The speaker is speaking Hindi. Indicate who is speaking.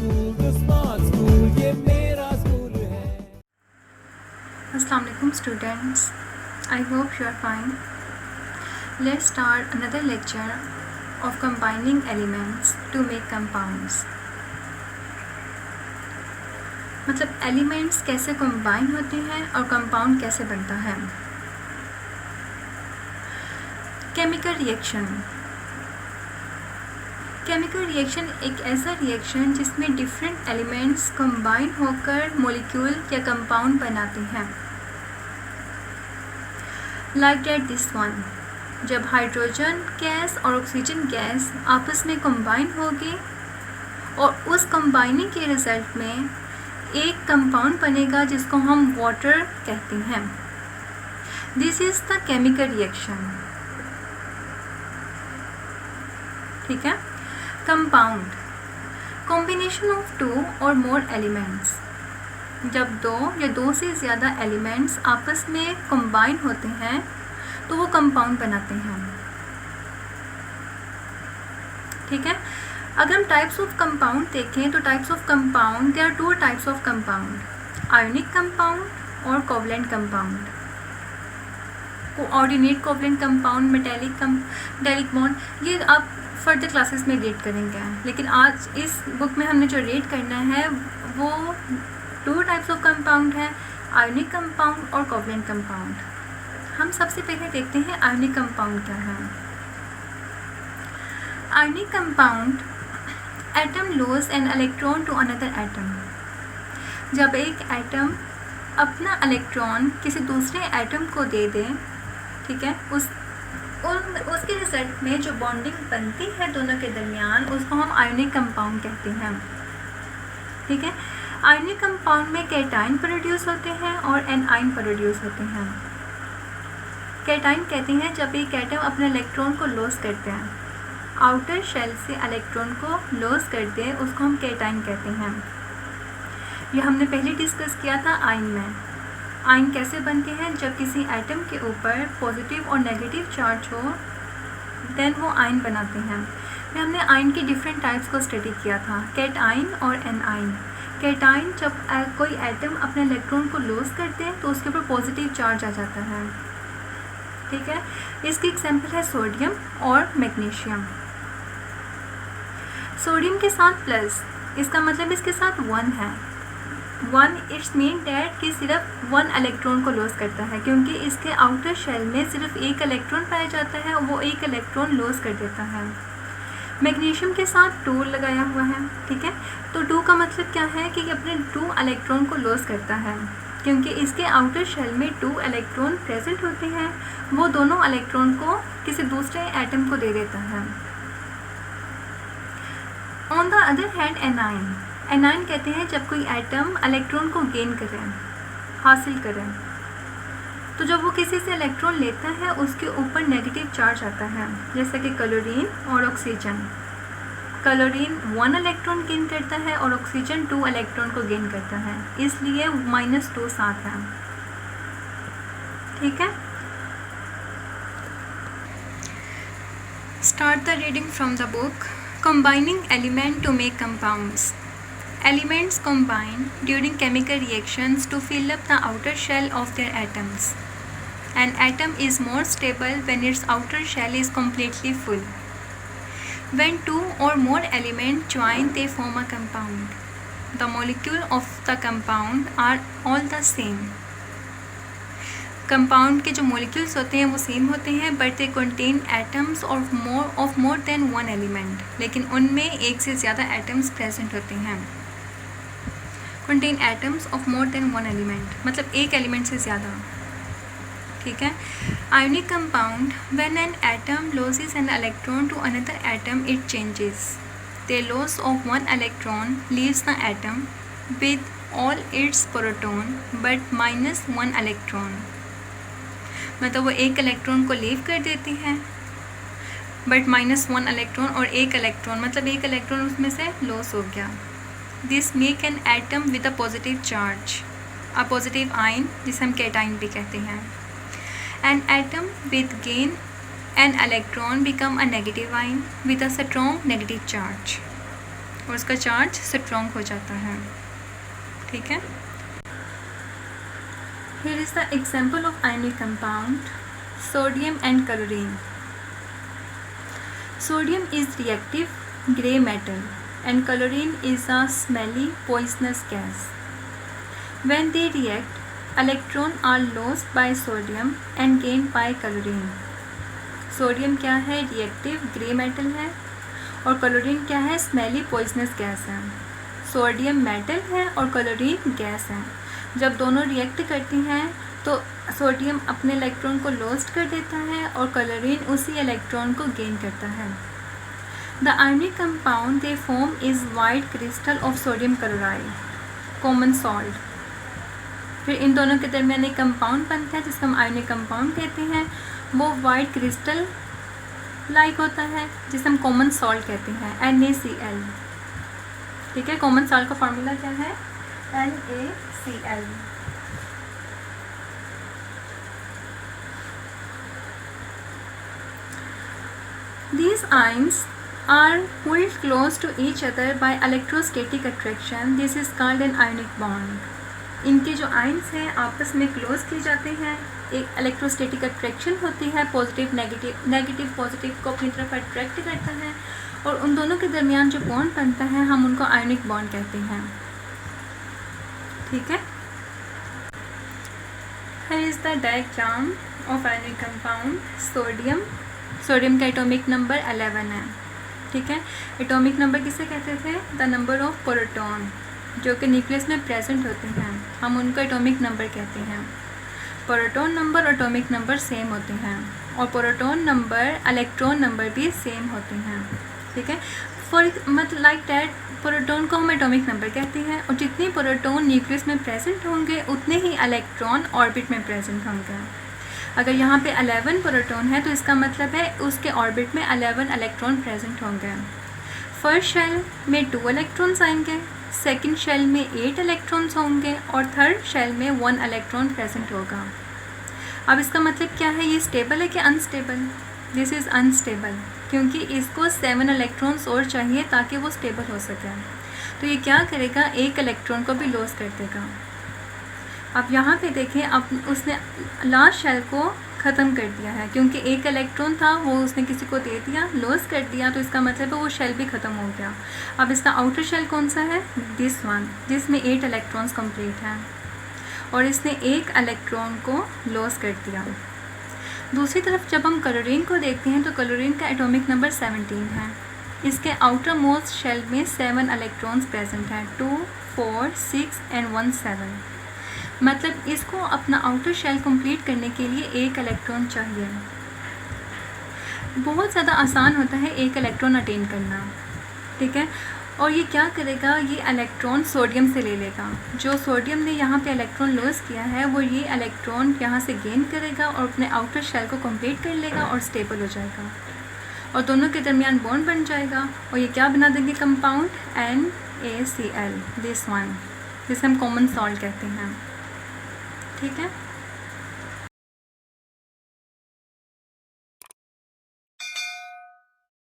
Speaker 1: Assalamu alaikum students, I hope you are fine. Let's start another lecture of combining elements to make compounds. मतलब एलिमेंट्स कैसे कंबाइन होते हैं और कंपाउंड कैसे बनता है. केमिकल रिएक्शन एक ऐसा रिएक्शन जिसमें डिफरेंट एलिमेंट्स कंबाइन होकर मॉलिक्यूल या कंपाउंड बनाते हैं. लाइक दैट दिस वन, जब हाइड्रोजन गैस और ऑक्सीजन गैस आपस में कंबाइन होगी और उस कंबाइनिंग के रिजल्ट में एक कंपाउंड बनेगा जिसको हम वाटर कहते हैं. This is the chemical reaction. ठीक है. कंपाउंड, कॉम्बिनेशन ऑफ 2 और मोर एलिमेंट्स. जब 2 या 2 से ज़्यादा एलिमेंट्स आपस में कंबाइन होते हैं तो वो कंपाउंड बनाते हैं. ठीक है. अगर हम टाइप्स ऑफ कंपाउंड देखें तो types of compound, there are 2 types of compound, ionic compound और covalent compound. Coordinate covalent compound, metallic bond, ये आप फर्दर क्लासेस में रीड करेंगे. लेकिन आज इस बुक में हमने जो रीड करना है वो 2 टाइप्स ऑफ कंपाउंड है, आयोनिक कंपाउंड और कोवलेंट कंपाउंड. हम सबसे पहले देखते हैं आयोनिक कंपाउंड क्या है. Ionic compound, atom loss an electron to another atom. जब एक एटम अपना इलेक्ट्रॉन किसी दूसरे एटम को दे दे, ठीक है, उसके रिजल्ट में जो बॉन्डिंग बनती है दोनों के दरमियान, उसको हम आयोनिक कंपाउंड कहते हैं. ठीक है. आयोनिक कंपाउंड में कैटाइन प्रोड्यूस होते हैं और एनाइन प्रोड्यूस होते हैं. कैटाइन कहते हैं जब एक एटम अपने इलेक्ट्रॉन को लॉस करते हैं, आउटर शेल से इलेक्ट्रॉन को लॉस करते हैं, उसको हम कैटाइन कहते हैं. ये हमने पहले डिस्कस किया था आयन में. आयन कैसे बनते हैं, जब किसी एटम के ऊपर पॉजिटिव और नेगेटिव चार्ज हो देन वो आयन बनाते हैं. फिर हमने आयन की डिफरेंट टाइप्स को स्टडी किया था, कैटाइन और एनाइन. कैटाइन जब कोई एटम अपने इलेक्ट्रॉन को लॉस करते हैं तो उसके ऊपर पॉजिटिव चार्ज आ जाता है. ठीक है. इसकी एग्जांपल है सोडियम और मैग्नीशियम. सोडियम के साथ प्लस, इसका मतलब इसके साथ 1 है. 1 इट्स मीन डैट कि सिर्फ 1 इलेक्ट्रॉन को लॉस करता है, क्योंकि इसके आउटर शेल में सिर्फ 1 इलेक्ट्रॉन पाया जाता है और वो 1 इलेक्ट्रॉन लॉस कर देता है. मैग्नीशियम के साथ 2 लगाया हुआ है. ठीक है. तो 2 का मतलब क्या है कि अपने 2 इलेक्ट्रॉन को लॉस करता है, क्योंकि इसके आउटर शेल में 2 इलेक्ट्रॉन प्रेजेंट होते हैं. वो दोनों इलेक्ट्रॉन को किसी दूसरे एटम को दे देता है. On the other hand A9. A9 कहते हैं जब कोई एटम इलेक्ट्रॉन को गेन करे, हासिल करे, तो जब वो किसी से इलेक्ट्रॉन लेता है उसके ऊपर नेगेटिव चार्ज आता है. जैसे कि क्लोरीन और ऑक्सीजन. क्लोरीन 1 इलेक्ट्रॉन गेन करता है और ऑक्सीजन 2 इलेक्ट्रॉन को गेन करता है, इसलिए -2 साथ है. ठीक है. Start the reading from the book. Combining element to make compounds. Elements combine during chemical reactions to fill up the outer shell of their atoms. An atom is more stable when its outer shell is completely full. When 2 or more elements join, they form a compound. The molecules of the compound are all the same. Compound के जो molecules होते हैं वो सेम होते हैं, but they contain atoms of more than 1 element. लेकिन उनमें एक से ज़्यादा atoms present होते हैं. contain atoms of more than 1 element, मतलब एक एलिमेंट से ज़्यादा. ठीक है. Ionic compound, when an atom loses an electron to another atom, it changes. The loss of 1 electron leaves the atom with all its proton but -1 electron. मतलब वो एक इलेक्ट्रॉन को लीव कर देती है बट -1 इलेक्ट्रॉन, और एक इलेक्ट्रॉन मतलब एक इलेक्ट्रॉन उसमें से लॉस हो गया. This make an atom with a positive charge, a positive ion, जिसे हम कैटाइन भी कहते हैं. An atom with gain an electron become a negative ion with a strong negative charge. और उसका चार्ज स्ट्रॉन्ग हो जाता है। ठीक है। Here is the example of ionic compound sodium and chlorine. Sodium is reactive gray metal and chlorine is a smelly poisonous gas. When they react, electrons are lost by sodium and gained by chlorine. Sodium क्या है? रिएक्टिव ग्रे मेटल है। और क्लोरीन क्या है? स्मेली पॉइजनस गैस है। सोडियम मेटल है और क्लोरीन गैस है। जब दोनों रिएक्ट करती हैं तो सोडियम अपने इलेक्ट्रॉन को लॉस्ट कर देता है और क्लोरीन उसी इलेक्ट्रॉन को गेन करता है। The ionic compound they form is white crystal of sodium chloride common salt. फिर इन दोनों के दरमियान एक कंपाउंड बनता है जिसको हम आयनिक कंपाउंड कहते हैं। वो वाइट क्रिस्टल लाइक होता है जिसे हम कॉमन सॉल्ट कहते हैं, NaCl। ठीक है। कॉमन सॉल्ट का फॉर्मूला क्या है? NaCl। These ions are pulled close to each other by electrostatic attraction. This is called an ionic bond. इनके जो आयन्स हैं आपस में क्लोज किए जाते हैं। एक इलेक्ट्रोस्टैटिक अट्रैक्शन होती है, पॉजिटिव नेगेटिव पॉजिटिव को अपनी तरफ अट्रैक्ट करता है और उन दोनों के दरमियान जो बॉन्ड बनता है हम उनको आयनिक बॉन्ड कहते हैं। ठीक है। Here is the diagram of ionic compound sodium. Sodium का एटॉमिक नंबर 11 है। ठीक है। एटॉमिक नंबर किसे कहते थे? द नंबर ऑफ प्रोटॉन जो कि न्यूक्लियस में प्रेजेंट होते हैं, हम उनको एटॉमिक नंबर कहते हैं। प्रोटॉन नंबर और एटॉमिक नंबर सेम होते हैं और प्रोटॉन नंबर इलेक्ट्रॉन नंबर भी सेम होते हैं। ठीक है। फॉर मतलब लाइक डैट प्रोटॉन को हम एटॉमिक नंबर कहते हैं और जितने प्रोटॉन न्यूक्लियस में प्रेजेंट होंगे उतने ही इलेक्ट्रॉन ऑर्बिट में प्रेजेंट होंगे। अगर यहाँ पे 11 प्रोटॉन है तो इसका मतलब है उसके ऑर्बिट में 11 इलेक्ट्रॉन प्रेजेंट होंगे। फर्स्ट शेल में 2 इलेक्ट्रॉन्स आएंगे, सेकंड शेल में 8 इलेक्ट्रॉन्स होंगे और थर्ड शेल में 1 इलेक्ट्रॉन प्रेजेंट होगा। अब इसका मतलब क्या है? ये स्टेबल है कि अनस्टेबल? दिस इज़ अनस्टेबल क्योंकि इसको 7 इलेक्ट्रॉन्स और चाहिए ताकि वो स्टेबल हो सके। तो ये क्या करेगा? एक इलेक्ट्रॉन को भी लॉस कर देगा। अब यहाँ पे देखें, अब उसने लास्ट शेल को ख़त्म कर दिया है क्योंकि एक इलेक्ट्रॉन था वो उसने किसी को दे दिया, लॉस कर दिया, तो इसका मतलब है वो शेल भी ख़त्म हो गया। अब इसका आउटर शेल कौन सा है? दिस वन, जिसमें 8 इलेक्ट्रॉन्स कंप्लीट हैं और इसने एक इलेक्ट्रॉन को लॉस कर दिया। दूसरी तरफ जब हम क्लोरीन को देखते हैं तो क्लोरीन का एटॉमिक नंबर 17 है। इसके आउटर मोस्ट शेल में 7 इलेक्ट्रॉन्स प्रेजेंट हैं, 2, 4, 6 एंड 1 7। मतलब इसको अपना आउटर शेल कंप्लीट करने के लिए एक इलेक्ट्रॉन चाहिए। बहुत ज़्यादा आसान होता है एक इलेक्ट्रॉन अटेन करना। ठीक है। और ये क्या करेगा? ये इलेक्ट्रॉन सोडियम से ले लेगा। जो सोडियम ने यहाँ पे इलेक्ट्रॉन लॉस किया है वो ये इलेक्ट्रॉन यहाँ से गेन करेगा और अपने आउटर शेल को कंप्लीट कर लेगा और स्टेबल हो जाएगा और दोनों के दरमियान बॉन्ड बन जाएगा और ये क्या बना देंगे? कंपाउंड NaCl, दिस वन, जिसे हम कॉमन सॉल्ट कहते हैं। ठीक है।